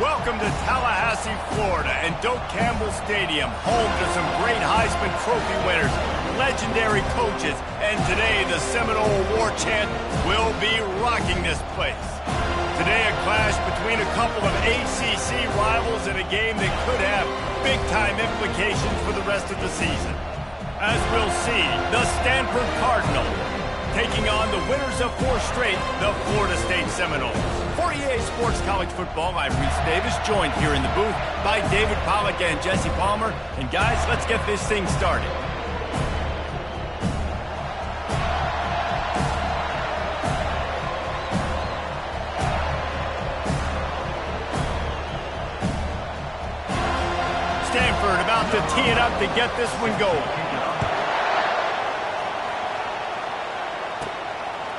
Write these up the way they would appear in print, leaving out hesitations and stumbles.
Welcome to Tallahassee, Florida, and Doak Campbell Stadium, home to some great Heisman Trophy winners, legendary coaches, and today the Seminole Award chant will be rocking this place. Today a clash between a couple of ACC rivals in a game that could have big-time implications for the rest of the season. As we'll see, the Stanford Cardinals taking on the winners of 4 straight, the Florida State Seminoles. For EA Sports College Football, I'm Reese Davis, joined here in the booth by David Pollack and Jesse Palmer. And guys, let's get this thing started. Stanford about to tee it up to get this one going.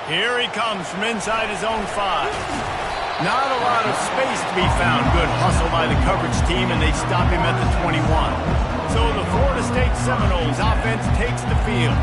Here he comes from inside his own 5. Not a lot of space to be found. Good hustle by the coverage team, and they stop him at the 21. So the Florida State Seminoles offense takes the field.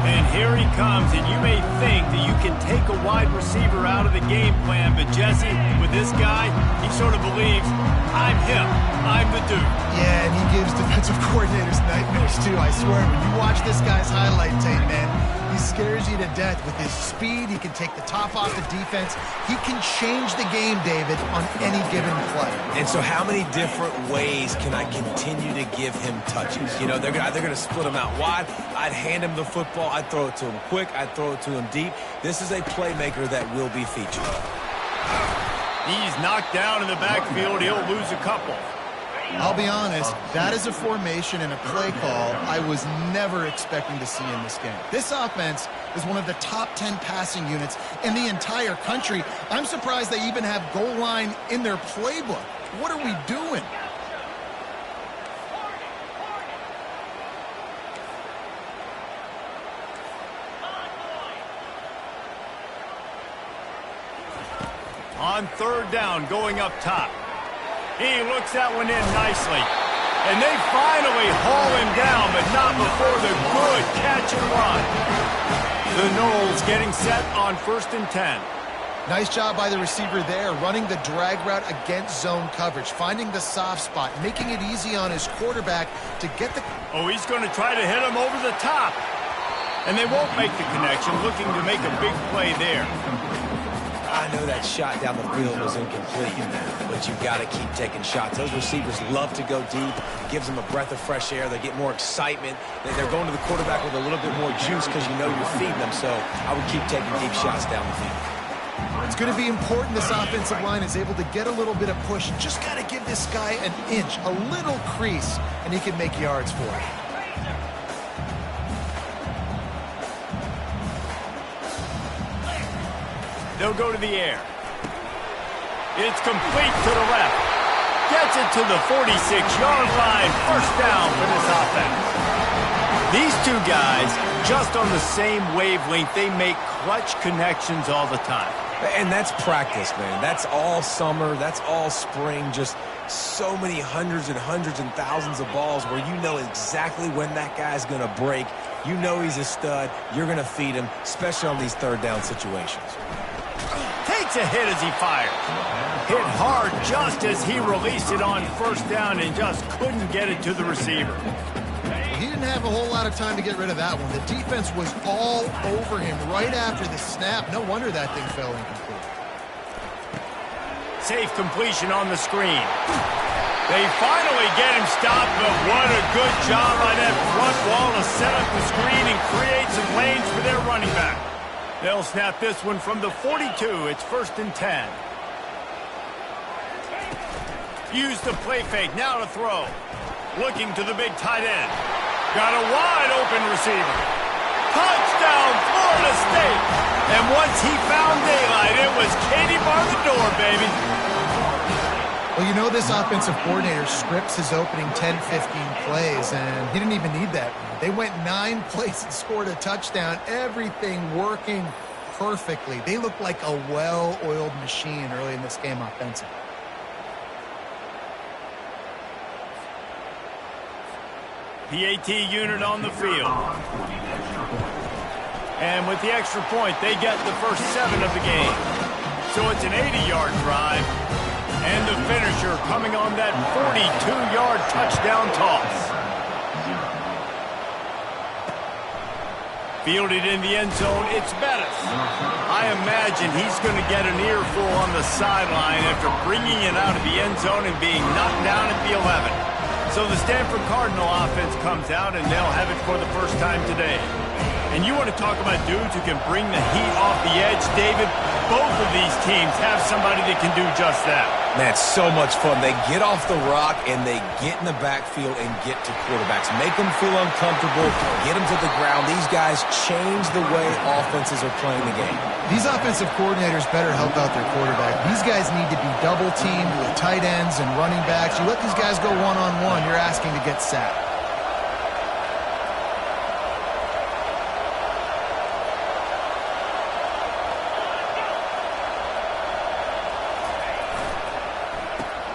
And here he comes, and you may think that you can take a wide receiver out of the game plan, but Jesse, with this guy, he sort of believes, I'm him. I'm the dude. Yeah, and he gives defensive coordinators nightmares, too. I swear, when you watch this guy's highlight tape, man, he scares you to death with his speed. He can take the top off the defense. He can change the game, David, on any given play. And so how many different ways can I continue to give him touches? You know, they're going to split him out wide. I'd hand him the football. I'd throw it to him quick. I'd throw it to him deep. This is a playmaker that will be featured. He's knocked down in the backfield. He'll lose a couple. I'll be honest, that is a formation and a play call I was never expecting to see in this game. This offense is one of the top 10 passing units in the entire country. I'm surprised they even have goal line in their playbook. What are we doing? On 3rd down, going up top. He looks that one in nicely. And they finally haul him down, but not before the good catch and run. The Noles getting set on 1st and 10. Nice job by the receiver there, running the drag route against zone coverage, finding the soft spot, making it easy on his quarterback to get the... Oh, he's going to try to hit him over the top. And they won't make the connection, looking to make a big play there. I know that shot down the field was incomplete, but you've got to keep taking shots. Those receivers love to go deep. It gives them a breath of fresh air. They get more excitement. They're going to the quarterback with a little bit more juice because you know you're feeding them. So I would keep taking deep shots down the field. It's going to be important this offensive line is able to get a little bit of push. Just got to give this guy an inch, a little crease, and he can make yards for it. They'll go to the air. It's complete to the left. Gets it to the 46-yard line. 1st down for this offense. These two guys, just on the same wavelength, they make clutch connections all the time. And that's practice, man. That's all summer. That's all spring. Just so many hundreds and thousands of balls where you know exactly when that guy's going to break. You know he's a stud. You're going to feed him, especially on these 3rd down situations. Takes a hit as he fires. Hit hard just as he released it on 1st down and just couldn't get it to the receiver. He didn't have a whole lot of time to get rid of that one. The defense was all over him right after the snap. No wonder that thing fell incomplete. Safe completion on the screen. They finally get him stopped, but what a good job by that front wall to set up the screen and create some lanes for their running back. They'll snap this one from the 42. It's 1st and 10. Use the play fake. Now to throw. Looking to the big tight end. Got a wide open receiver. Touchdown, Florida State. And once he found daylight, it was Katie bar the door, baby. Well, you know this offensive coordinator scripts his opening 10, 15 plays, and he didn't even need that. They went 9 plays and scored a touchdown. Everything working perfectly. They look like a well-oiled machine early in this game offensively. PAT unit on the field. And with the extra point, they get the first 7 of the game. So it's an 80-yard drive. And the finisher coming on that 42-yard touchdown toss. Fielded in the end zone, it's Bettis. I imagine he's going to get an earful on the sideline after bringing it out of the end zone and being knocked down at the 11. So the Stanford Cardinal offense comes out, and they'll have it for the first time today. And you want to talk about dudes who can bring the heat off the edge, David? Both of these teams have somebody that can do just that. Man, it's so much fun. They get off the rock, and they get in the backfield and get to quarterbacks. Make them feel uncomfortable, get them to the ground. These guys change the way offenses are playing the game. These offensive coordinators better help out their quarterback. These guys need to be double-teamed with tight ends and running backs. You let these guys go one-on-one, you're asking to get sacked.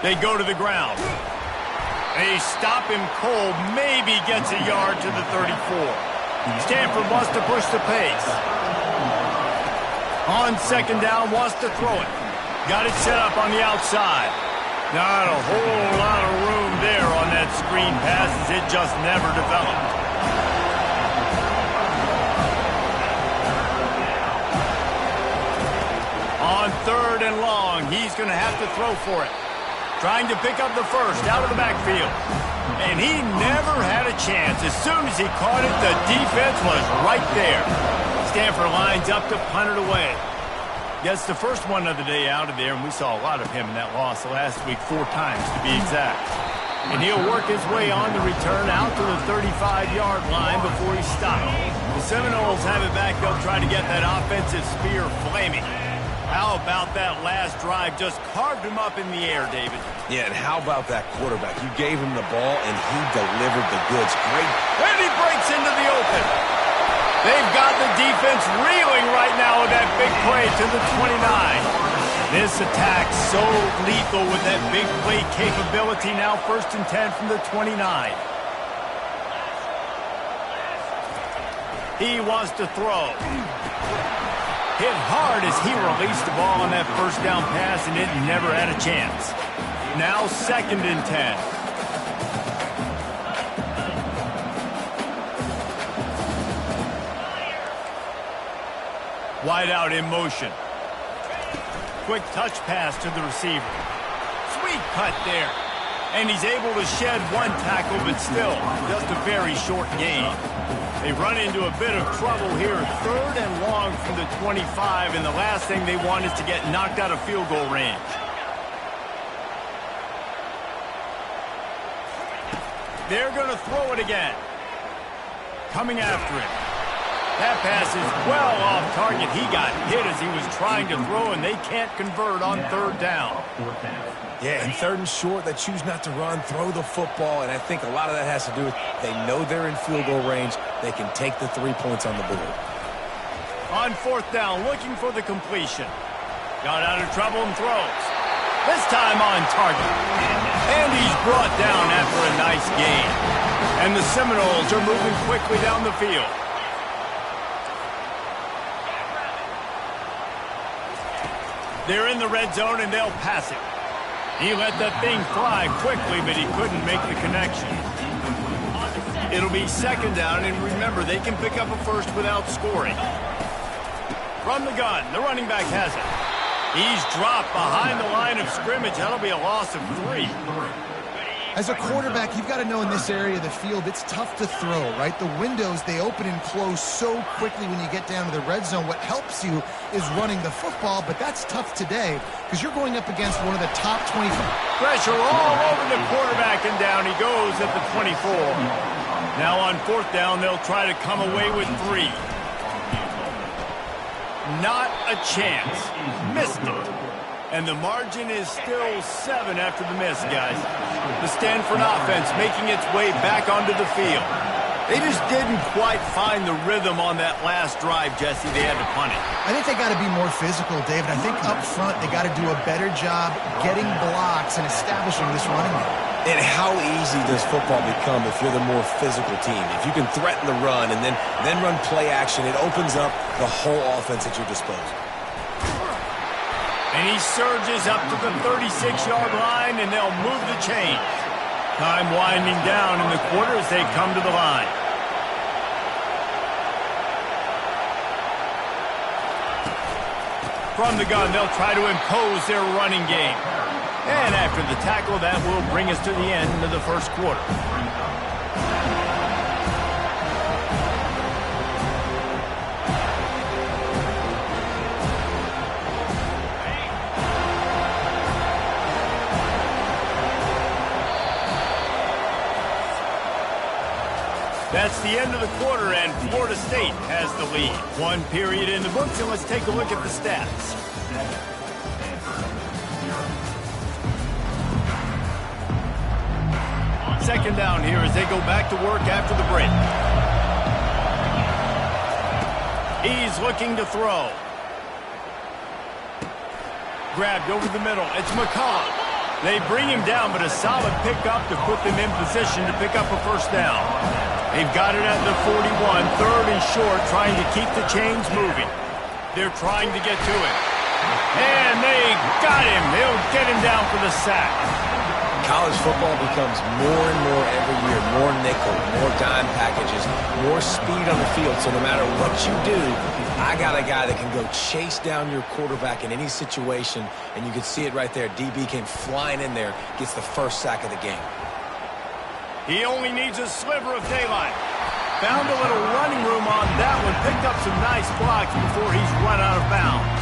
They go to the ground. They stop him cold, maybe gets a yard to the 34. Stanford wants to push the pace. On second down, wants to throw it. Got it set up on the outside. Not a whole lot of room there on that screen pass as it just never developed. On third and long, he's going to have to throw for it. Trying to pick up the first out of the backfield. And he never had a chance. As soon as he caught it, the defense was right there. Stanford lines up to punt it away. Gets the first one of the day out of there, and we saw a lot of him in that loss last week, 4 times to be exact. And he'll work his way on the return out to the 35-yard line before he stops. The Seminoles have it back. They'll try to get that offensive spear flaming. How about that last drive? Just carved him up in the air, David. Yeah, and how about that quarterback? You gave him the ball, and he delivered the goods. Great. And he breaks into the open. They've got the defense reeling right now with that big play to the 29. This attack so lethal with that big play capability. Now 1st and 10 from the 29. He wants to throw. Hit hard as he released the ball on that first down pass, and it never had a chance. Now 2nd and 10. Wide out in motion. Quick touch pass to the receiver. Sweet cut there. And he's able to shed one tackle, but still just a very short gain. They run into a bit of trouble here, 3rd and long from the 25, and the last thing they want is to get knocked out of field goal range. They're going to throw it again. Coming after it. That pass is well off target. He got hit as he was trying to throw, and they can't convert on 3rd down. Yeah, and 3rd and short, they choose not to run, throw the football, and I think a lot of that has to do with they know they're in field goal range. They can take the 3 points on the board. On 4th down, looking for the completion. Got out of trouble and throws. This time on target. And he's brought down after a nice gain. And the Seminoles are moving quickly down the field. They're in the red zone, and they'll pass it. He let that thing fly quickly, but he couldn't make the connection. It'll be 2nd down, and remember, they can pick up a first without scoring. From the gun, the running back has it. He's dropped behind the line of scrimmage. That'll be a loss of 3. As a quarterback, you've got to know in this area of the field, it's tough to throw, right? The windows, they open and close so quickly when you get down to the red zone. What helps you is running the football, but that's tough today because you're going up against one of the top 25. Pressure all over the quarterback, and down he goes at the 24. Now on 4th down, they'll try to come away with 3. Not a chance. Missed it. And the margin is still 7 after the miss, guys. The Stanford offense making its way back onto the field. They just didn't quite find the rhythm on that last drive, Jesse. They had to punt it. I think they got to be more physical, David. I think up front they got to do a better job getting blocks and establishing this running game. And how easy does football become if you're the more physical team? If you can threaten the run and then run play action, it opens up the whole offense at your disposal. And he surges up to the 36-yard line, and they'll move the chains. Time winding down in the quarter as they come to the line. From the gun, they'll try to impose their running game. And after the tackle, that will bring us to the end of the first quarter. That's the end of the quarter, and Florida State has the lead. One period in the books, and let's take a look at the stats. Second down here as they go back to work after the break. He's looking to throw. Grabbed over the middle. It's McCollum. They bring him down, but a solid pickup to put them in position to pick up a first down. They've got it at the 41, third and short, trying to keep the chains moving. They're trying to get to him. And they got him. They'll get him down for the sack. College football becomes more and more every year, more nickel, more dime packages, more speed on the field. So no matter what you do, I got a guy that can go chase down your quarterback in any situation, and you can see it right there. DB came flying in there, gets the first sack of the game. He only needs a sliver of daylight. Found a little running room on that one, picked up some nice blocks before he's run out of bounds.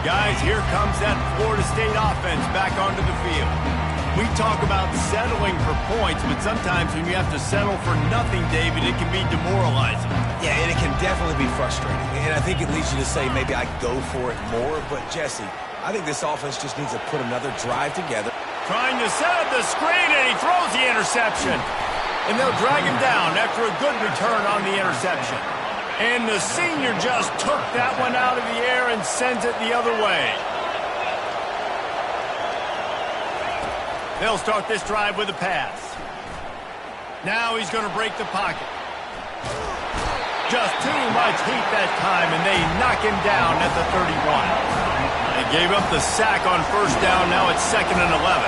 Guys, here comes that Florida State offense back onto the field. We talk about settling for points, but sometimes when you have to settle for nothing, David, it can be demoralizing. Yeah, and it can definitely be frustrating. And I think it leads you to say maybe I go for it more. But, Jesse, I think this offense just needs to put another drive together. Trying to set up the screen, and he throws the interception. And they'll drag him down after a good return on the interception. And the senior just took that one out of the air and sends it the other way. They'll start this drive with a pass. Now he's going to break the pocket. Just too much heat that time, and they knock him down at the 31. They gave up the sack on first down. Now it's 2nd and 11.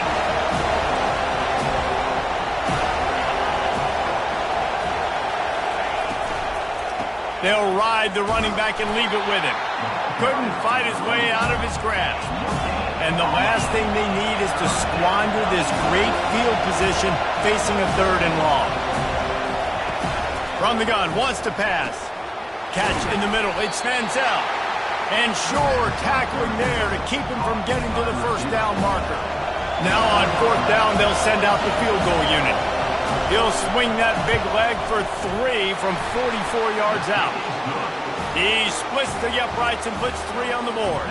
They'll ride the running back and leave it with him. Couldn't fight his way out of his grasp. And the last thing they need is to squander this great field position facing a 3rd and long. From the gun, wants to pass. Catch in the middle, it's Manziel. And Shore tackling there to keep him from getting to the first down marker. Now on 4th down, they'll send out the field goal unit. He'll swing that big leg for 3 from 44 yards out. He splits the uprights and puts 3 on the board.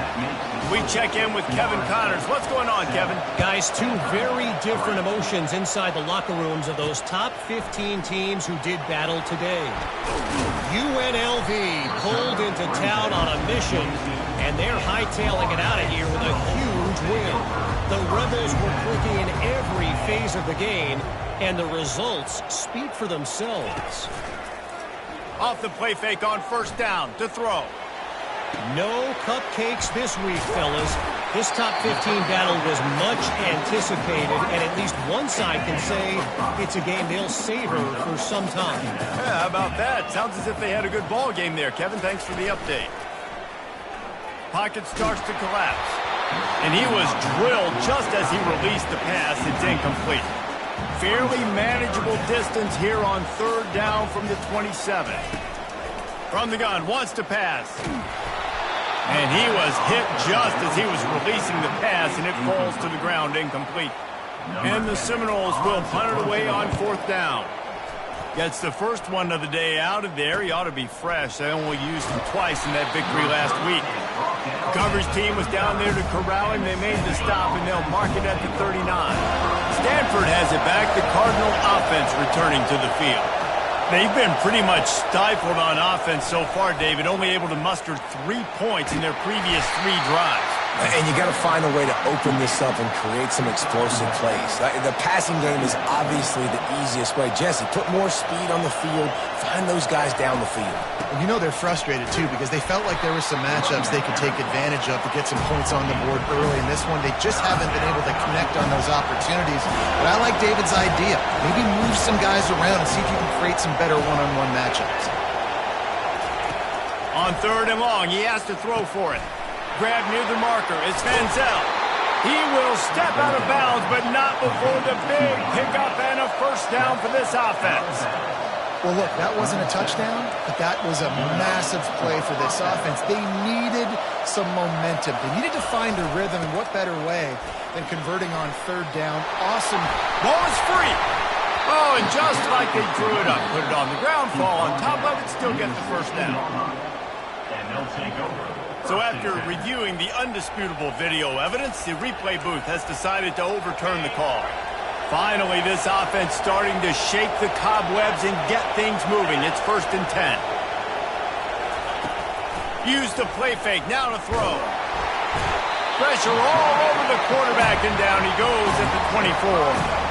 We check in with Kevin Connors. What's going on, Kevin? Guys, 2 very different emotions inside the locker rooms of those top 15 teams who did battle today. UNLV pulled into town on a mission, and they're hightailing it out of here with a huge win. The Rebels were clicking in every phase of the game, and the results speak for themselves. Off the play fake on first down to throw. No cupcakes this week, fellas. This top 15 battle was much anticipated, and at least one side can say it's a game they'll savor for some time. Yeah, how about that? Sounds as if they had a good ball game there, Kevin. Thanks for the update. Pocket starts to collapse. And he was drilled just as he released the pass. It's incomplete. Fairly manageable distance here on 3rd down from the 27. From the gun, wants to pass. And he was hit just as he was releasing the pass, and it falls to the ground incomplete. And the Seminoles will punt it away on 4th down. Gets the first one of the day out of there. He ought to be fresh. They only used him twice in that victory last week. The coverage team was down there to corral him. They made the stop, and they'll mark it at the 39. Stanford has it back. The Cardinal offense returning to the field. They've been pretty much stifled on offense so far, David, only able to muster 3 points in their previous 3 drives. And you got to find a way to open this up and create some explosive plays. The passing game is obviously the easiest way. Jesse, put more speed on the field. Find those guys down the field. And you know they're frustrated, too, because they felt like there were some matchups they could take advantage of to get some points on the board early. In this one, they just haven't been able to connect on those opportunities. But I like David's idea. Maybe move some guys around and see if you can create some better one-on-one matchups. On 3rd and long, he has to throw for it. Grab near the marker. It's Manziel. He will step out of bounds, but not before the big pickup and a first down for this offense. Well, look, that wasn't a touchdown, but that was a massive play for this offense. They needed some momentum. They needed to find a rhythm, and what better way than converting on 3rd down. Awesome. Ball is free. Oh, and just like they drew it up, put it on the ground, fall on top of it, still get the first down. And they'll take over. So after reviewing the undisputable video evidence, the replay booth has decided to overturn the call. Finally, this offense starting to shake the cobwebs and get things moving. It's 1st and 10. Use the play fake, now to throw. Pressure all over the quarterback, and down he goes at the 24.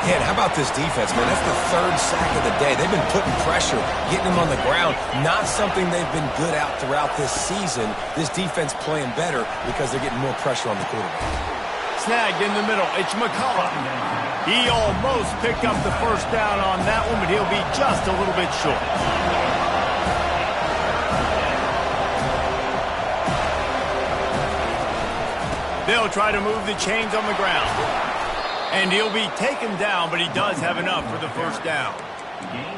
Yeah, and how about this defense, man? That's the 3rd sack of the day. They've been putting pressure, getting them on the ground. Not something they've been good at throughout this season. This defense playing better because they're getting more pressure on the quarterback. Snagged in the middle. It's McCullough. He almost picked up the first down on that one, but he'll be just a little bit short. They'll try to move the chains on the ground. And he'll be taken down, but he does have enough for the first down.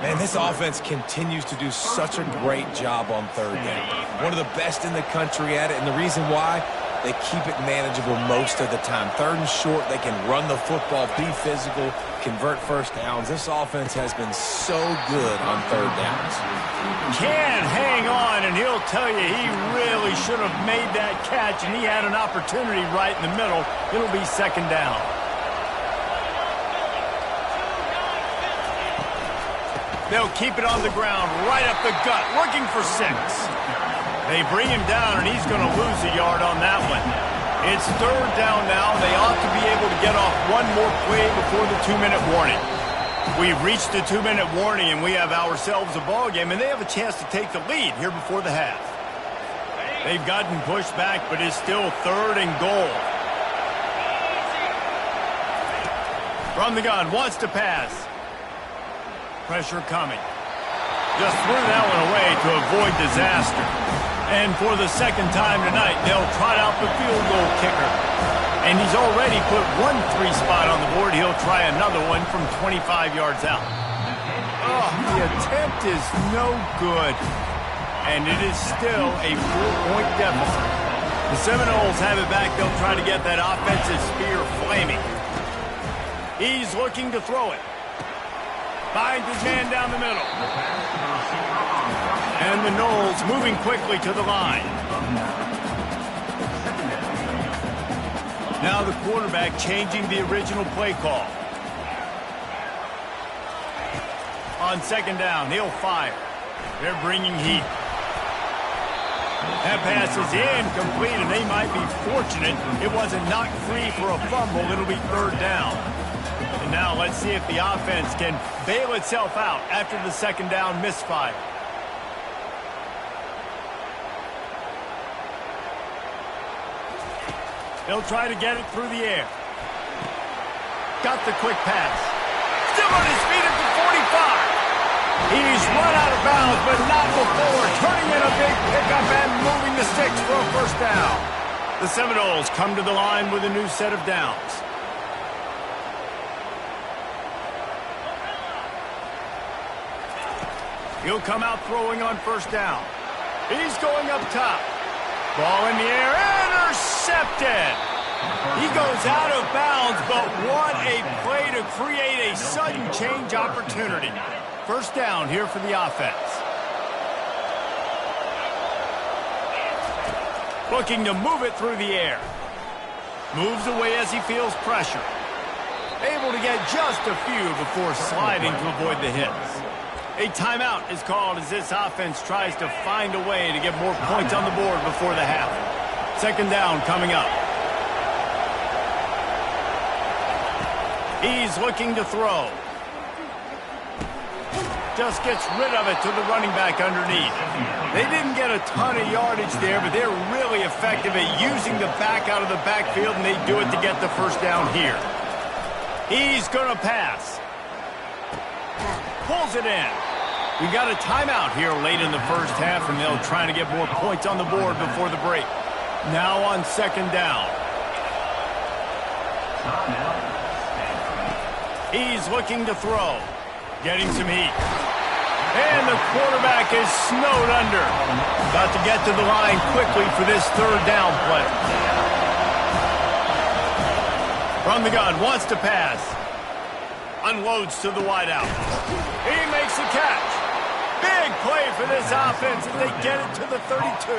Man, this offense continues to do such a great job on 3rd down. One of the best in the country at it, and the reason why, they keep it manageable most of the time. 3rd and short, they can run the football, be physical, convert first downs. This offense has been so good on 3rd downs. Can hang on, and he'll tell you he really should have made that catch, and he had an opportunity right in the middle. It'll be 2nd down. They'll keep it on the ground, right up the gut, looking for 6. They bring him down, and he's going to lose a yard on that one. It's 3rd down now. They ought to be able to get off one more play before the 2-minute warning. We've reached the 2-minute warning, and we have ourselves a ball game, and they have a chance to take the lead here before the half. They've gotten pushed back, but it's still 3rd and goal. From the gun, wants to pass. Pressure coming. Just threw that one away to avoid disaster. And for the 2nd time tonight, they'll trot out the field goal kicker. And he's already put 1 3 spot on the board. He'll try another one from 25 yards out. Oh, the attempt is no good. And it is still a 4-point deficit. The Seminoles have it back. They'll try to get that offensive spear flaming. He's looking to throw it. Finds his man down the middle. And the Noles moving quickly to the line. Now the quarterback changing the original play call. On 2nd down, he'll fire. They're bringing heat. That pass is incomplete, and they might be fortunate it wasn't knocked free for a fumble. It'll be 3rd down. And now let's see if the offense can bail itself out after the 2nd down misfire. They'll try to get it through the air. Got the quick pass. Still on his feet at the 45. He's run out of bounds, but not before turning in a big pickup and moving the sticks for a first down. The Seminoles come to the line with a new set of downs. He'll come out throwing on 1st down. He's going up top. Ball in the air, intercepted. He goes out of bounds, but what a play to create a sudden change opportunity. 1st down here for the offense. Looking to move it through the air. Moves away as he feels pressure. Able to get just a few before sliding to avoid the hits. A timeout is called as this offense tries to find a way to get more points on the board before the half. Second down coming up. He's looking to throw. Just gets rid of it to the running back underneath. They didn't get a ton of yardage there, but they're really effective at using the back out of the backfield, and they do it to get the first down here. He's going to pass. Pulls it in. We got a timeout here late in the first half, and they'll try to get more points on the board before the break. Now on second down. He's looking to throw. Getting some heat. And the quarterback is snowed under. About to get to the line quickly for this third down play. From the gun, wants to pass. Unloads to the wideout. He makes the catch. Big play for this offense, and they get it to the 32.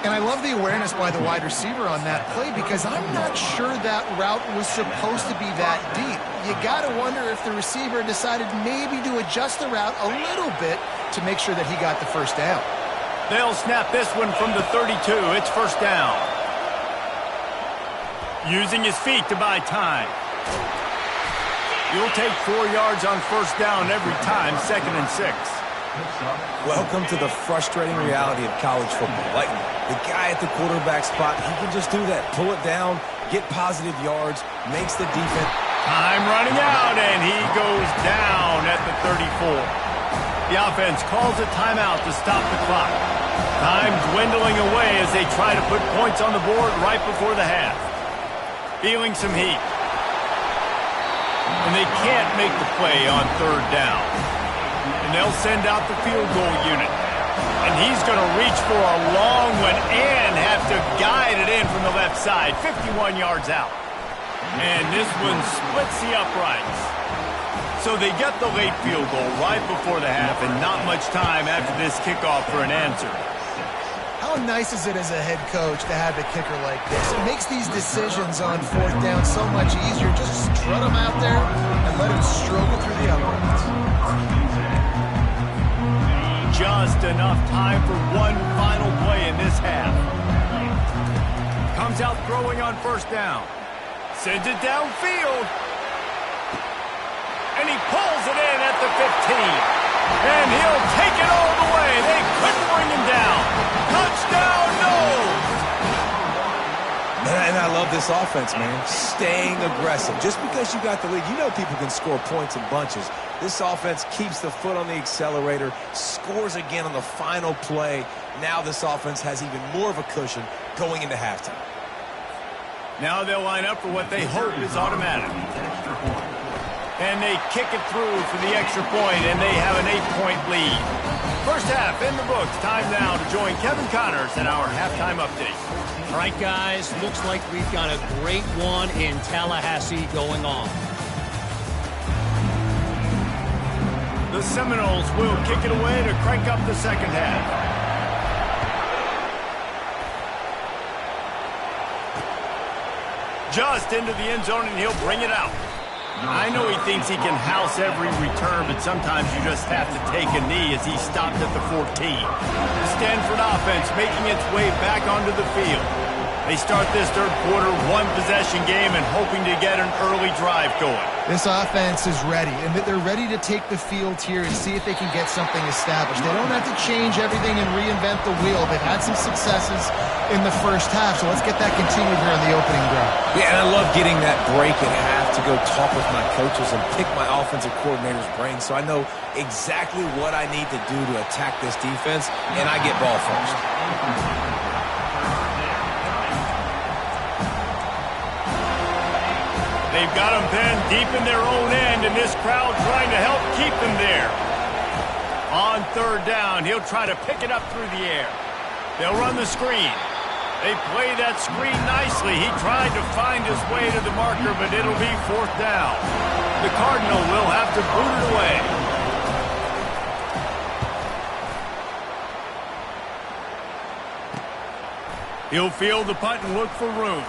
And I love the awareness by the wide receiver on that play because I'm not sure that route was supposed to be that deep. You got to wonder if the receiver decided maybe to adjust the route a little bit to make sure that he got the first down. They'll snap this one from the 32. It's first down. Using his feet to buy time. You'll take 4 yards on first down every time, 2nd and 6. Welcome to the frustrating reality of college football. Like, the guy at the quarterback spot, he can just do that. Pull it down, get positive yards, makes the defense. Time running out, and he goes down at the 34. The offense calls a timeout to stop the clock. Time dwindling away as they try to put points on the board right before the half. Feeling some heat. And they can't make the play on third down. And they'll send out the field goal unit. And he's going to reach for a long one and have to guide it in from the left side. 51 yards out. And this one splits the uprights. So they get the late field goal right before the half and not much time after this kickoff for an answer. How nice is it as a head coach to have a kicker like this? It makes these decisions on fourth down so much easier. Just strut them out there and let him struggle through the uprights. Just enough time for one final play in this half. Comes out throwing on first down. Sends it downfield. And he pulls it in at the 15. And he'll take it all the way. They couldn't bring him down. Touchdown, no! And I love this offense, man. Staying aggressive. Just because you got the lead, you know people can score points in bunches. This offense keeps the foot on the accelerator, scores again on the final play. Now this offense has even more of a cushion going into halftime. Now they'll line up for what they hope is automatic. And they kick it through for the extra point, and they have an 8-point lead. First half in the books. Time now to join Kevin Connors in our halftime update. All right, guys, looks like we've got a great one in Tallahassee going on. The Seminoles will kick it away to crank up the second half. Just into the end zone, and he'll bring it out. I know he thinks he can house every return, but sometimes you just have to take a knee as he stopped at the 14. The Stanford offense making its way back onto the field. They start this third quarter one-possession game and hoping to get an early drive going. This offense is ready, and they're ready to take the field here and see if they can get something established. They don't have to change everything and reinvent the wheel. They've had some successes in the first half, so let's get that continued here on the opening drive. Yeah, and I love getting that break at half to go talk with my coaches and pick my offensive coordinator's brain so I know exactly what I need to do to attack this defense, and I get ball first. They've got them pinned deep in their own end, and this crowd trying to help keep them there. On third down, he'll try to pick it up through the air. They'll run the screen. They play that screen nicely. He tried to find his way to the marker, but it'll be fourth down. The Cardinal will have to boot it away. He'll field the punt and look for room.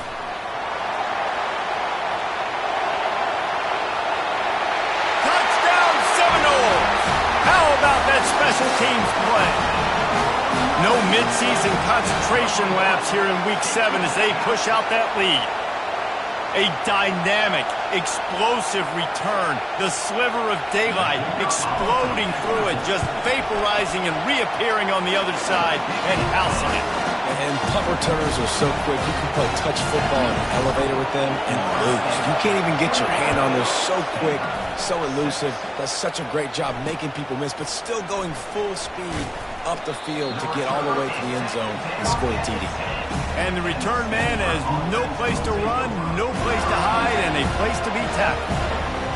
Touchdown, Seminoles! How about that special teams play? No midseason concentration laps here in Week 7 as they push out that lead. A dynamic, explosive return. The sliver of daylight exploding through it, just vaporizing and reappearing on the other side and housing it. And punt returners are so quick. You can play touch football in an elevator with them and lose. You can't even get your hand on them. So quick, so elusive. Does such a great job making people miss, but still going full speed up the field to get all the way to the end zone and score the TD. And the return man has no place to run, no place to hide, and a place to be tackled.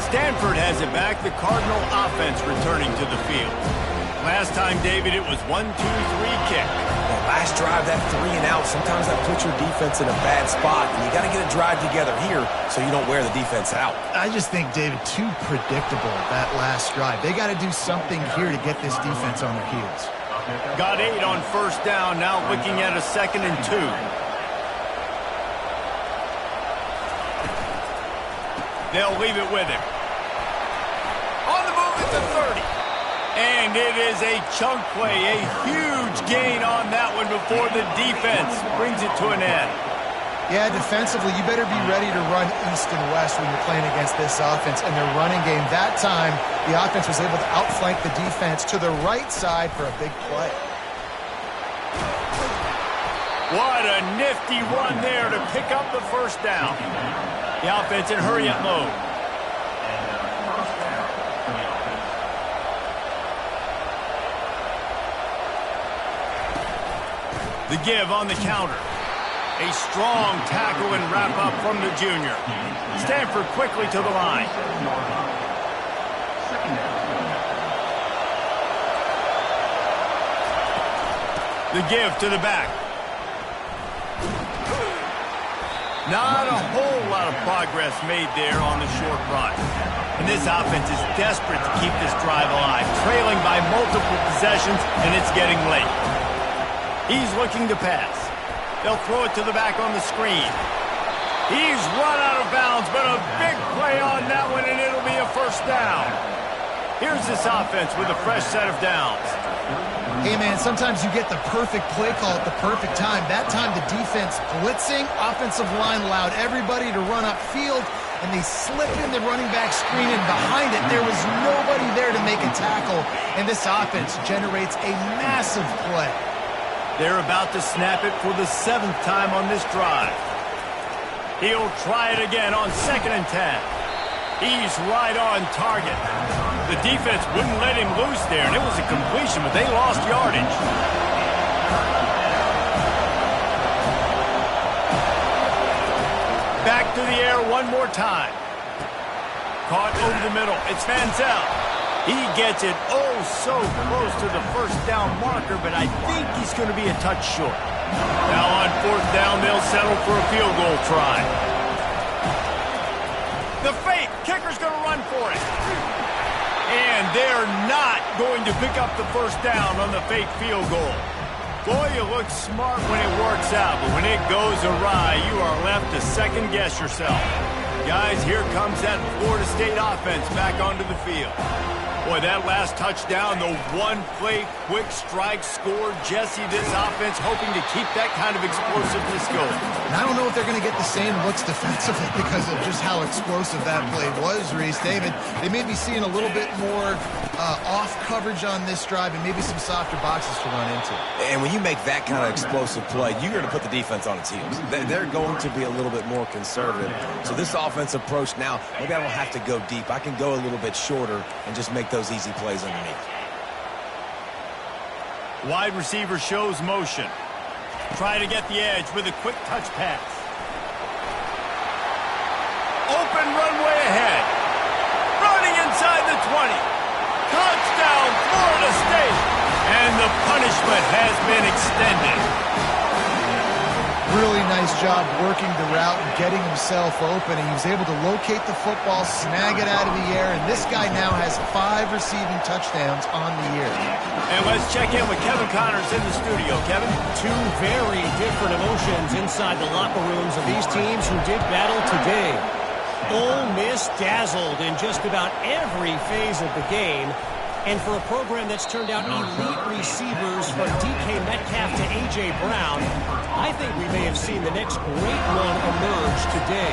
Stanford has it back, the Cardinal offense returning to the field. Last time, David, it was 1-2-3 kick. Well, last drive, that 3 and out, sometimes that puts your defense in a bad spot, and you got to get a drive together here so you don't wear the defense out. I just think, David, too predictable, that last drive. They got to do something here to get this defense on their heels. Got 8 on first down, now looking at a 2nd and 2. They'll leave it with him. On the move at the 30. And it is a chunk play, a huge gain on that one before the defense brings it to an end. Yeah, defensively, you better be ready to run east and west when you're playing against this offense and their running game. That time, the offense was able to outflank the defense to the right side for a big play. What a nifty run there to pick up the first down. The offense in hurry up mode. The give on the counter. A strong tackle and wrap-up from the junior. Stanford quickly to the line. The give to the back. Not a whole lot of progress made there on the short run. And this offense is desperate to keep this drive alive, trailing by multiple possessions, and it's getting late. He's looking to pass. They'll throw it to the back on the screen. He's run out of bounds, but a big play on that one, and it'll be a first down. Here's this offense with a fresh set of downs. Hey, man, sometimes you get the perfect play call at the perfect time. That time the defense blitzing, offensive line allowed everybody to run upfield, and they slip in the running back screen, and behind it there was nobody there to make a tackle, and this offense generates a massive play. They're about to snap it for the 7th time on this drive. He'll try it again on 2nd and 10. He's right on target. The defense wouldn't let him loose there, and it was a completion, but they lost yardage. Back to the air one more time. Caught over the middle. It's Manziel. He gets it oh so close to the first down marker, but I think he's going to be a touch short. Now on 4th down, they'll settle for a field goal try. The fake. Kicker's going to run for it. And they're not going to pick up the first down on the fake field goal. Boy, you look smart when it works out, but when it goes awry, you are left to second-guess yourself. Guys, here comes that Florida State offense back onto the field. Boy, that last touchdown, the one-play quick strike score. Jesse, this offense hoping to keep that kind of explosiveness going. And I don't know if they're going to get the same looks defensively because of just how explosive that play was, Reese. David, they may be seeing a little bit more off coverage on this drive and maybe some softer boxes to run into. And when you make that kind of explosive play, you're going to put the defense on its heels. They're going to be a little bit more conservative. So this offense approach now, maybe I don't have to go deep. I can go a little bit shorter and just make those easy plays underneath. Wide receiver shows motion. Try to get the edge with a quick touch pass. Open runway ahead. Running inside the 20. Touchdown, Florida State. And the punishment has been extended. Really nice job working the route and getting himself open. He was able to locate the football, snag it out of the air, and this guy now has 5 receiving touchdowns on the year. And let's check in with Kevin Connors in the studio. Kevin? 2 very different emotions inside the locker rooms of these teams who did battle today. Ole Miss dazzled in just about every phase of the game. And for a program that's turned out elite receivers from DK Metcalf to A.J. Brown, I think we may have seen the next great one emerge today.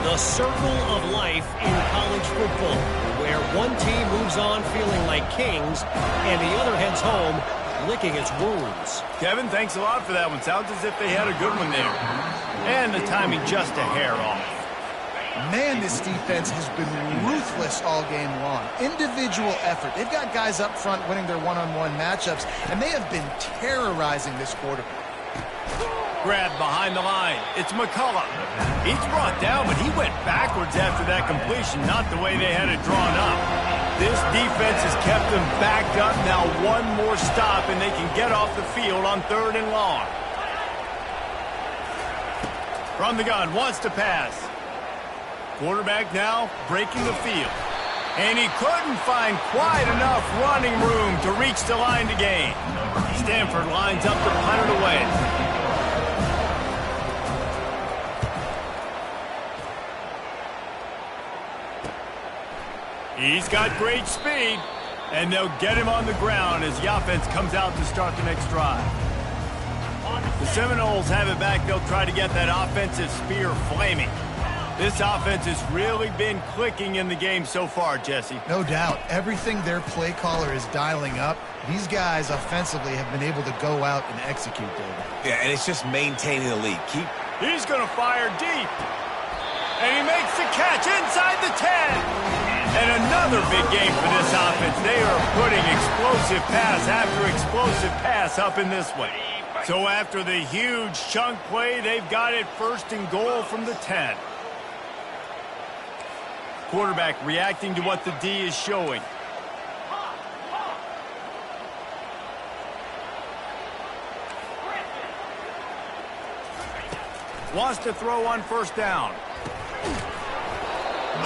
The circle of life in college football, where one team moves on feeling like kings and the other heads home licking its wounds. Kevin, thanks a lot for that one. Sounds as if they had a good one there. And the timing just a hair off. Man, this defense has been ruthless all game long. Individual effort. They've got guys up front winning their one-on-one matchups, and they have been terrorizing this quarterback. Grabbed behind the line. It's McCullough. He's brought down, but he went backwards after that completion, not the way they had it drawn up. This defense has kept them backed up. Now one more stop, and they can get off the field on 3rd and long. From the gun, wants to pass. Quarterback now breaking the field. And he couldn't find quite enough running room to reach the line to gain. Stanford lines up to punt it away. He's got great speed. And they'll get him on the ground as the offense comes out to start the next drive. The Seminoles have it back. They'll try to get that offensive spear flaming. This offense has really been clicking in the game so far, Jesse. No doubt. Everything their play caller is dialing up, these guys offensively have been able to go out and execute, David. Yeah, and it's just maintaining the lead. He's going to fire deep. And he makes the catch inside the 10. And another big game for this offense. They are putting explosive pass after explosive pass up in this way. So after the huge chunk play, they've got it 1st and goal from the 10. Quarterback reacting to what the D is showing. Wants to throw on 1st down.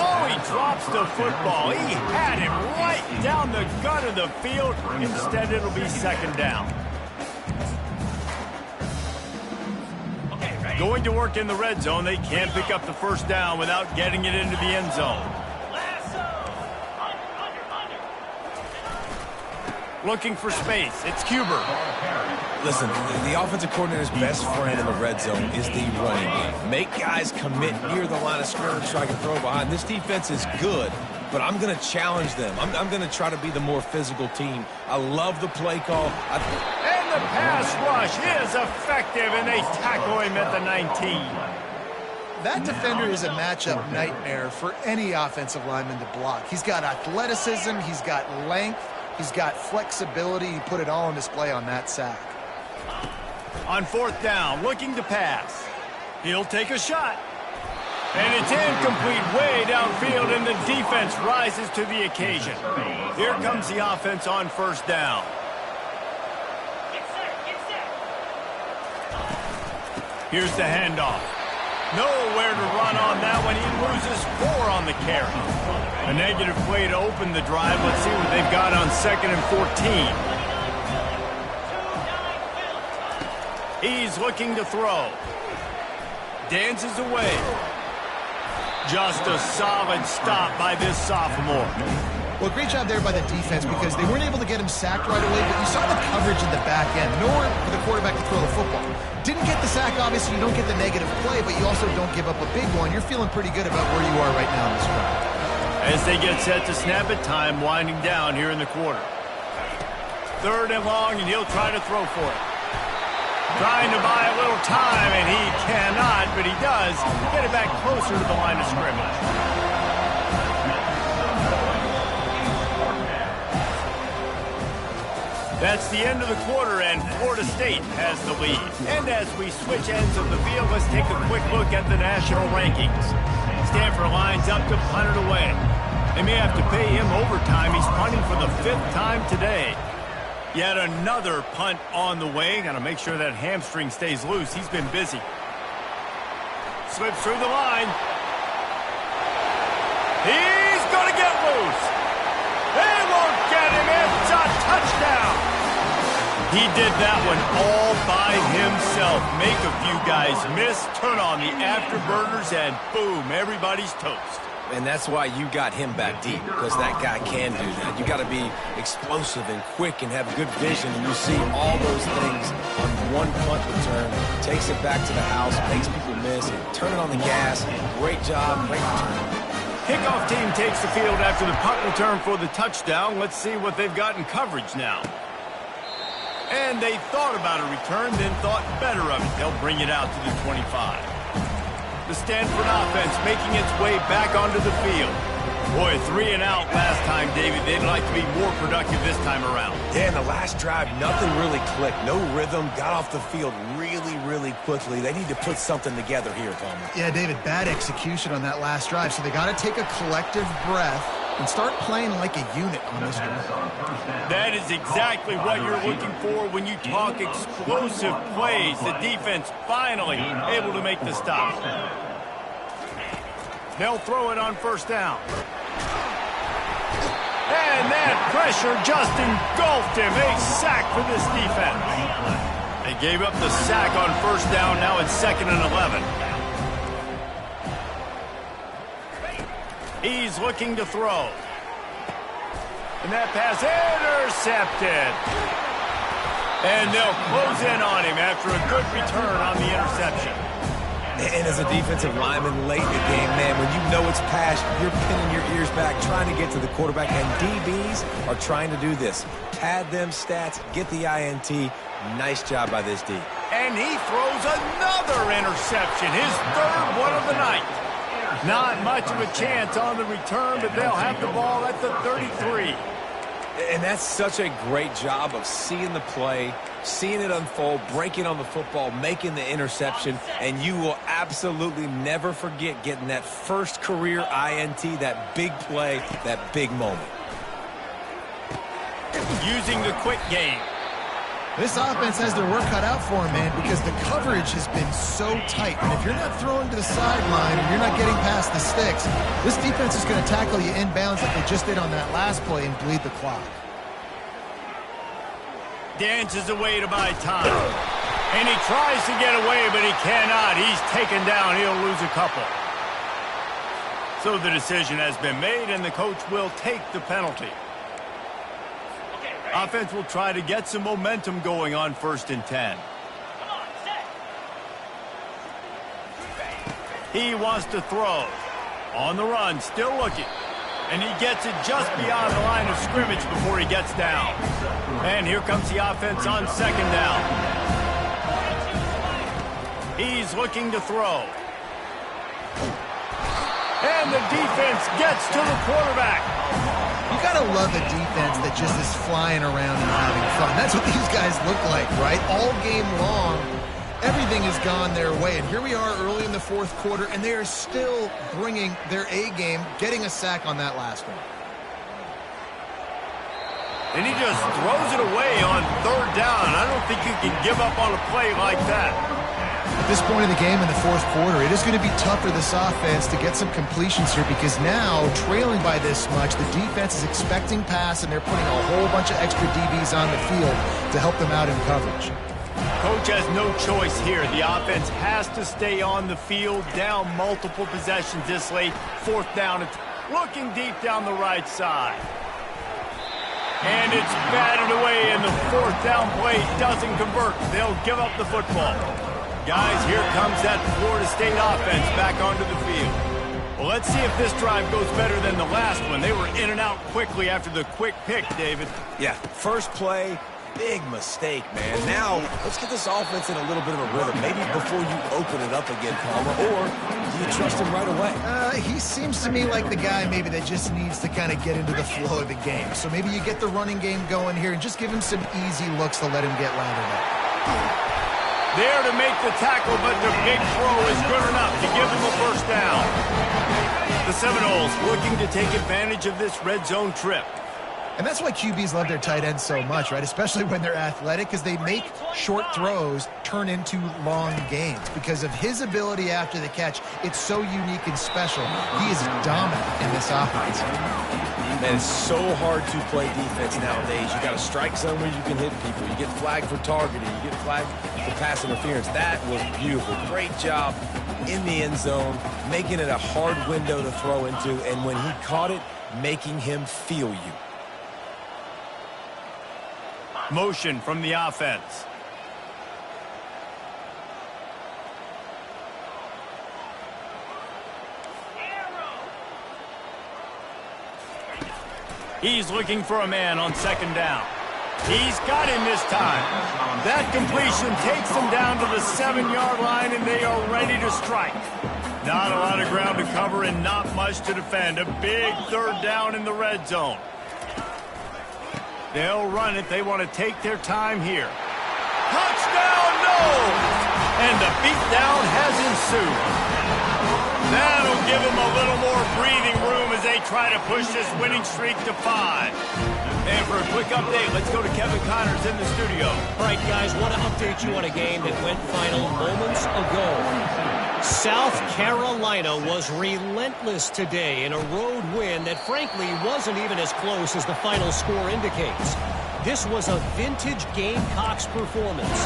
Oh, he drops the football. He had it right down the gut of the field. Instead, it'll be 2nd down. Going to work in the red zone. They can't pick up the 1st down without getting it into the end zone. Looking for space. It's Huber. Listen, the offensive coordinator's best friend in the red zone is the running game. Make guys commit near the line of scrimmage so I can throw behind. This defense is good, but I'm going to challenge them. I'm going to try to be the more physical team. I love the play call. And the pass rush is effective, and they tackle him at the 19. That defender is a matchup nightmare for any offensive lineman to block. He's got athleticism, he's got length, he's got flexibility. He put it all on display on that sack. On 4th down, looking to pass. He'll take a shot. And it's incomplete way downfield, and the defense rises to the occasion. Here comes the offense on 1st down. Here's the handoff. Nowhere to run on that one. He loses 4 on the carry. A negative play to open the drive. Let's see what they've got on 2nd and 14. He's looking to throw. Dances away. Just a solid stop by this sophomore. Well, great job there by the defense because they weren't able to get him sacked right away, but you saw the coverage in the back end. Nowhere for the quarterback to throw the football. Didn't get the sack, obviously. You don't get the negative play, but you also don't give up a big one. You're feeling pretty good about where you are right now in this drive. As they get set to snap it, time winding down here in the quarter. 3rd and long, and he'll try to throw for it. Trying to buy a little time, and he cannot, but he does get it back closer to the line of scrimmage. That's the end of the quarter, and Florida State has the lead. And as we switch ends of the field, let's take a quick look at the national rankings. Stanford lines up to punt it away. They may have to pay him overtime. He's punting for the 5th time today. Yet another punt on the way. Got to make sure that hamstring stays loose. He's been busy. Slips through the line. He's going to get loose. They won't get him. It's a touchdown. He did that one all by himself. Make a few guys miss, turn on the afterburners, and boom, everybody's toast. And that's why you got him back deep, because that guy can do that. You got to be explosive and quick and have good vision. And you see all those things on one punt return. Takes it back to the house, makes people miss, turn it on the gas. Great job, great return. Kickoff team takes the field after the punt return for the touchdown. Let's see what they've got in coverage now. And they thought about a return, then thought better of it. They'll bring it out to the 25. The Stanford offense making its way back onto the field. Boy, 3 and out last time, David. They'd like to be more productive this time around. Yeah, in the last drive, nothing really clicked. No rhythm, got off the field really quickly. They need to put something together here, Palmer. Yeah, David, bad execution on that last drive, so they got to take a collective breath and start playing like a unit on this drive. That is exactly what you're looking for when you talk explosive plays. The defense finally able to make the stop. They'll throw it on first down. And that pressure just engulfed him. A sack for this defense. They gave up the sack on first down. Now it's 2nd and 11. He's looking to throw. And that pass intercepted. And they'll close in on him after a good return on the interception. And as a defensive lineman late in the game, man, when you know it's pass, you're pinning your ears back, trying to get to the quarterback. And DBs are trying to do this. Pad them stats, get the INT. Nice job by this D. And he throws another interception, his 3rd one of the night. Not much of a chance on the return, but they'll have the ball at the 33. And that's such a great job of seeing the play, seeing it unfold, breaking on the football, making the interception, and you will absolutely never forget getting that first career INT, that big play, that big moment. Using the quick game. This offense has their work cut out for them, man, because the coverage has been so tight. And if you're not throwing to the sideline and you're not getting past the sticks, this defense is going to tackle you inbounds like they just did on that last play and bleed the clock. Dances away to buy time. And he tries to get away, but he cannot. He's taken down. He'll lose a couple. So the decision has been made, and the coach will take the penalty. Offense will try to get some momentum going on 1st and 10. He wants to throw. On the run, still looking. And he gets it just beyond the line of scrimmage before he gets down. And here comes the offense on 2nd down. He's looking to throw. And the defense gets to the quarterback. You got to love a defense that just is flying around and having fun. That's what these guys look like, right? All game long, everything has gone their way. And here we are early in the 4th quarter, and they are still bringing their A game, getting a sack on that last one. And he just throws it away on 3rd down. I don't think you can give up on a play like that. At this point in the game in the 4th quarter, it is going to be tough for this offense to get some completions here because now, trailing by this much, the defense is expecting pass, and they're putting a whole bunch of extra DBs on the field to help them out in coverage. Coach has no choice here. The offense has to stay on the field, down multiple possessions this late. 4th down, looking deep down the right side. And it's batted away, and the 4th down play doesn't convert. They'll give up the football. Guys, here comes that Florida State offense back onto the field. Well, let's see if this drive goes better than the last one. They were in and out quickly after the quick pick, David. Yeah, first play, big mistake, man. Now, let's get this offense in a little bit of a rhythm. Maybe before you open it up again, Palmer, or do you trust him right away? He seems to me like the guy maybe that just needs to kind of get into the flow of the game. So maybe you get the running game going here and just give him some easy looks to let him get lathered up. There to make the tackle, but the big throw is good enough to give him a first down. The Seminoles looking to take advantage of this red zone trip. And that's why QBs love their tight ends so much, right? Especially when they're athletic, because they make short throws turn into long gains. Because of his ability after the catch, it's so unique and special. He is dominant in this offense. Man, it's so hard to play defense nowadays. You got a strike zone where you can hit people. You get flagged for targeting. You get flagged for pass interference. That was beautiful. Great job in the end zone, making it a hard window to throw into, and when he caught it, making him feel you. Motion from the offense. He's looking for a man on second down. He's got him this time. That completion takes them down to the 7-yard line, and they are ready to strike. Not a lot of ground to cover and not much to defend. A big third down in the red zone. They'll run it. They want to take their time here. Touchdown, no! And the beatdown has ensued. That'll give them a little more breathing room as they try to push this winning streak to 5. And for a quick update, let's go to Kevin Connors in the studio. All right, guys, want to update you on a game that went final moments ago. South Carolina was relentless today in a road win that, frankly, wasn't even as close as the final score indicates. This was a vintage Gamecocks performance,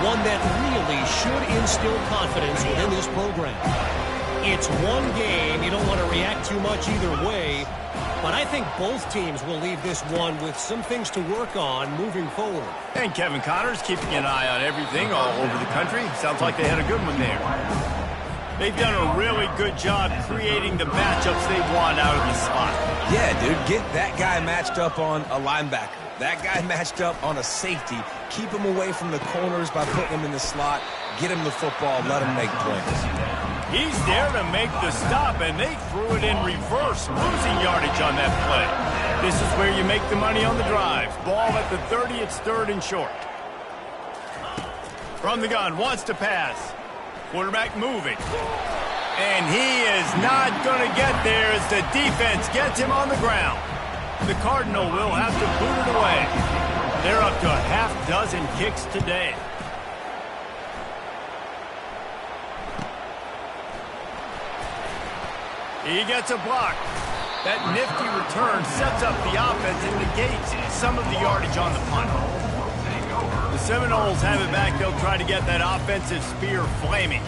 one that really should instill confidence within this program. It's one game. You don't want to react too much either way. But I think both teams will leave this one with some things to work on moving forward. And Kevin Connors keeping an eye on everything all over the country. Sounds like they had a good one there. They've done a really good job creating the matchups they want out of the slot. Yeah, dude, get that guy matched up on a linebacker. That guy matched up on a safety. Keep him away from the corners by putting him in the slot. Get him the football. Let him make plays. He's there to make the stop, and they threw it in reverse, losing yardage on that play. This is where you make the money on the drives. Ball at the 30, it's third and short. From the gun, wants to pass. Quarterback moving. And he is not going to get there as the defense gets him on the ground. The Cardinal will have to boot it away. They're up to a half dozen kicks today. He gets a block. That nifty return sets up the offense and negates some of the yardage on the punt. The Seminoles have it back. They'll try to get that offensive spear flaming.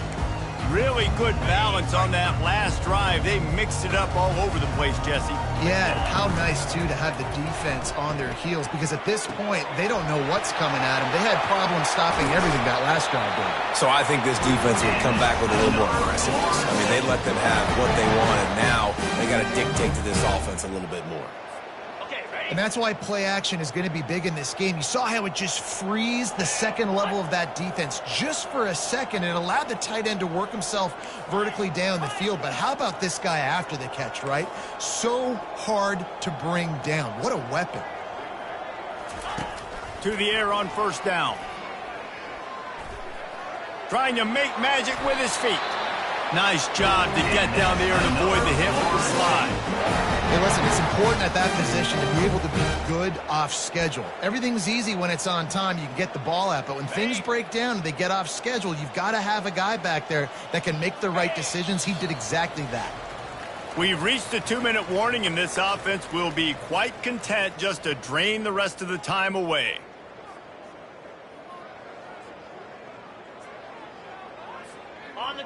Really good balance on that last drive. They mixed it up all over the place, Jesse. Yeah, how nice, too, to have the defense on their heels, because at this point, they don't know what's coming at them. They had problems stopping everything that last drive did. So I think this defense would come back with a little more aggressiveness. I mean, they let them have what they wanted. Now they got to dictate to this offense a little bit more. And that's why play action is going to be big in this game. You saw how it just frees the second level of that defense just for a second. It allowed the tight end to work himself vertically down the field. But how about this guy after the catch, right? So hard to bring down. What a weapon. To the air on first down. Trying to make magic with his feet. Nice job to get down there and avoid the hit with the slide. Hey, listen, it's important at that position to be able to be good off schedule. Everything's easy when it's on time. You can get the ball out. But when things break down and they get off schedule, you've got to have a guy back there that can make the right decisions. He did exactly that. We've reached a 2-minute warning, and this offense will be quite content just to drain the rest of the time away.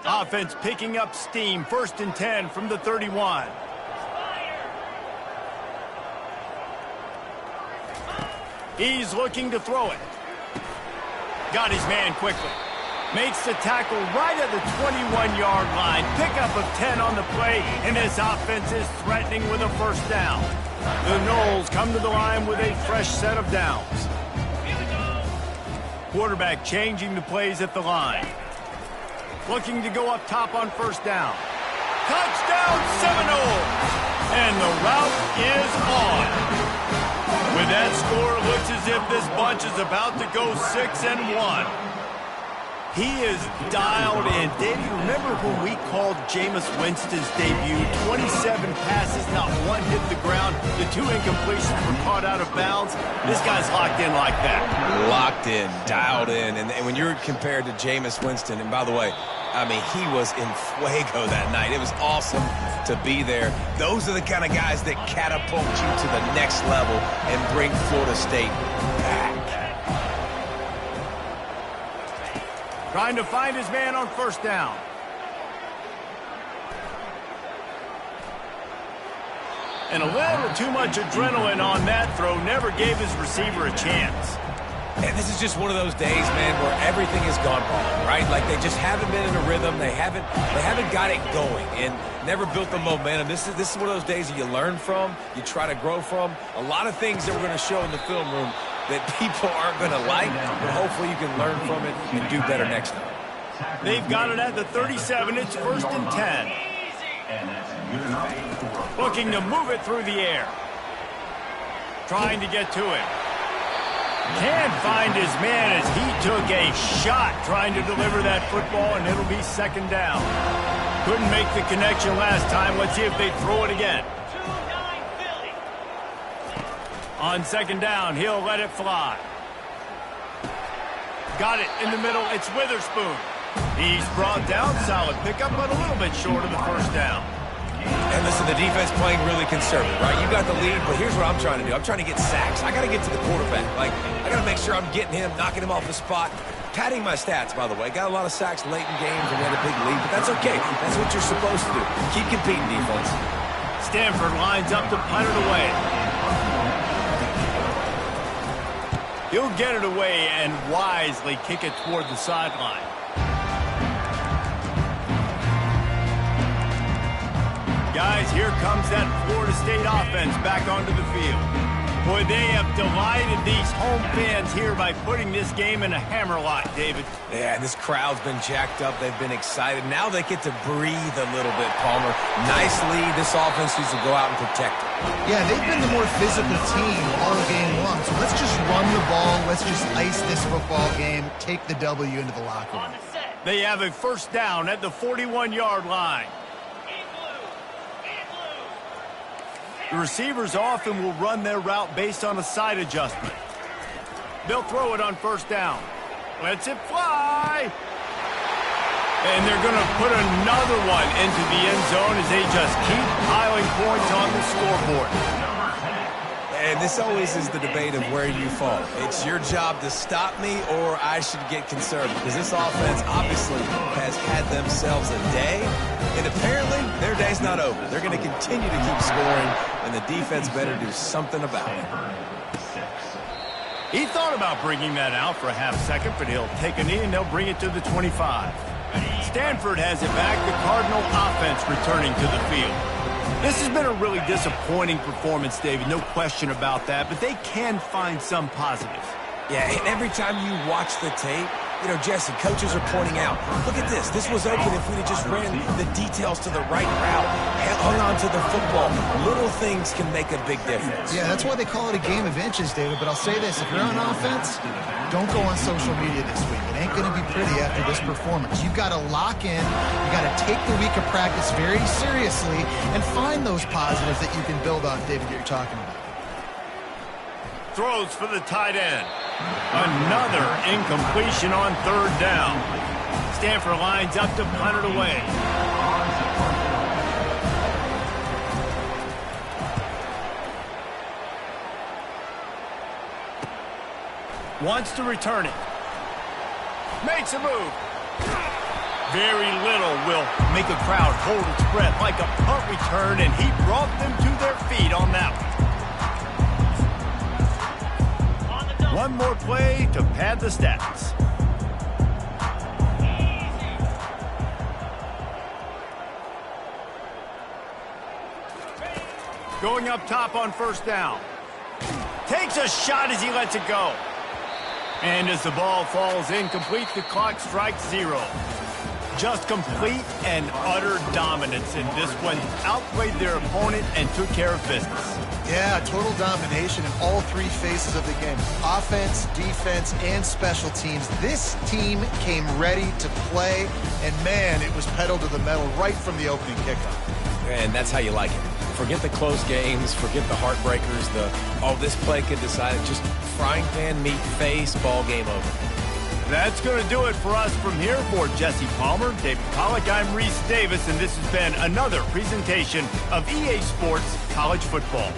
Offense picking up steam. 1st and 10 from the 31. He's looking to throw it. Got his man quickly. Makes the tackle right at the 21-yard line. Pickup of 10 on the play, and this offense is threatening with a first down. The Noles come to the line with a fresh set of downs. Quarterback changing the plays at the line. Looking to go up top on first down. Touchdown Seminoles! And the route is on. With that score, it looks as if this bunch is about to go 6-1. He is dialed in. Davey, remember when we called Jameis Winston's debut? 27 passes, not one hit the ground. The 2 incompletions were caught out of bounds. This guy's locked in like that. Locked in, dialed in. And when you're compared to Jameis Winston, and by the way, I mean, he was in fuego that night. It was awesome to be there. Those are the kind of guys that catapult you to the next level and bring Florida State back. Trying to find his man on first down. And a little too much adrenaline on that throw never gave his receiver a chance. And this is just one of those days, man, where everything has gone wrong, right? Like they just haven't been in a rhythm. They haven't got it going and never built the momentum. This is one of those days that you learn from, you try to grow from. A lot of things that we're going to show in the film room that people aren't going to like, but hopefully you can learn from it and do better next time. They've got it at the 37. It's 1st and 10. Looking to move it through the air. Trying to get to it. Can't find his man as he took a shot trying to deliver that football, and it'll be 2nd down. Couldn't make the connection last time. Let's see if they throw it again. On 2nd down, he'll let it fly. Got it in the middle. It's Witherspoon. He's brought down. Solid pickup, but a little bit short of the 1st down. And listen, the defense playing really conservative, right? You got the lead, but here's what I'm trying to do. I'm trying to get sacks. I got to get to the quarterback. Like, I got to make sure I'm getting him, knocking him off the spot. Padding my stats, by the way. Got a lot of sacks late in games and we had a big lead, but that's okay. That's what you're supposed to do. Keep competing, defense. Stanford lines up to punt it away. He'll get it away and wisely kick it toward the sideline. Guys, here comes that Florida State offense back onto the field. Boy, they have delighted these home fans here by putting this game in a hammerlock, David. Yeah, this crowd's been jacked up. They've been excited. Now they get to breathe a little bit, Palmer. Nice lead. This offense needs to go out and protect it. Yeah, they've been the more physical team all game long. So let's just run the ball. Let's just ice this football game. Take the W into the locker room. They have a 1st down at the 41-yard line. The receivers often will run their route based on a side adjustment. They'll throw it on 1st down. Lets it fly. And they're going to put another one into the end zone as they just keep piling points on the scoreboard. And this always is the debate of where you fall. It's your job to stop me or I should get conservative. Because this offense obviously has had themselves a day. And apparently their day's not over. They're going to continue to keep scoring. And the defense better do something about it. He thought about bringing that out for a half second, but he'll take a knee and they'll bring it to the 25. Stanford has it back. The Cardinal offense returning to the field. This has been a really disappointing performance, David. No question about that, but they can find some positives. Yeah, and every time you watch the tape, you know, Jesse, coaches are pointing out, look at this. This was open if we'd have just ran the details to the right route, hung on to the football. Little things can make a big difference. Yeah, that's why they call it a game of inches, David. But I'll say this, if you're on offense, don't go on social media this week. It ain't going to be pretty after this performance. You've got to lock in. You got to take the week of practice very seriously and find those positives that you can build on, David, that you're talking about. Throws for the tight end. Another incompletion on 3rd down. Stanford lines up to punt it away. Wants to return it. Makes a move. Very little will make a crowd hold its breath like a punt return, and he brought them to their feet on that one. One more play to pad the stats. Going up top on 1st down. Takes a shot as he lets it go. And as the ball falls incomplete, the clock strikes 0. Just complete and utter dominance in this one. Outplayed their opponent and took care of business. Yeah, total domination in all 3 phases of the game. Offense, defense, and special teams. This team came ready to play, and man, it was pedal to the metal right from the opening kickoff. And that's how you like it. Forget the close games, forget the heartbreakers, this play could decide it. Just frying pan meat face, ball game over. That's going to do it for us from here. For Jesse Palmer, David Pollack, I'm Reese Davis, and this has been another presentation of EA Sports College Football.